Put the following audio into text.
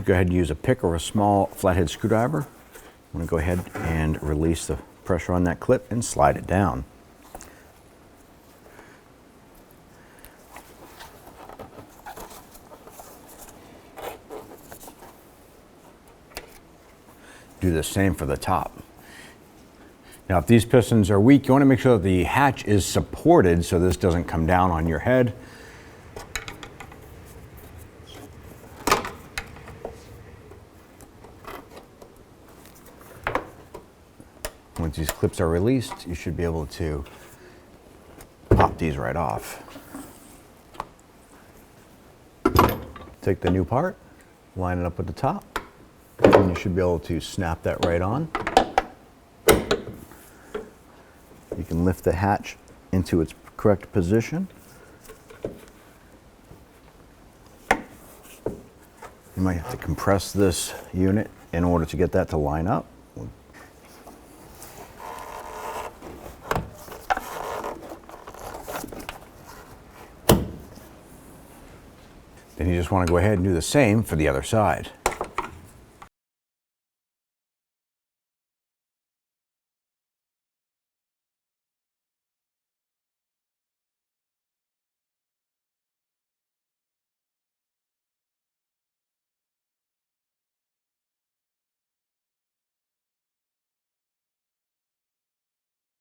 You go ahead and use a pick or a small flathead screwdriver. I'm going to go ahead and release the pressure on that clip and slide it down. Do the same for the top. Now, if these pistons are weak, you want to make sure that the hatch is supported so this doesn't come down on your head. Once these clips are released, you should be able to pop these right off. Take the new part, line it up with the top, and you should be able to snap that right on. You can lift the hatch into its correct position. You might have to compress this unit in order to get that to line up. Then you just want to go ahead and do the same for the other side.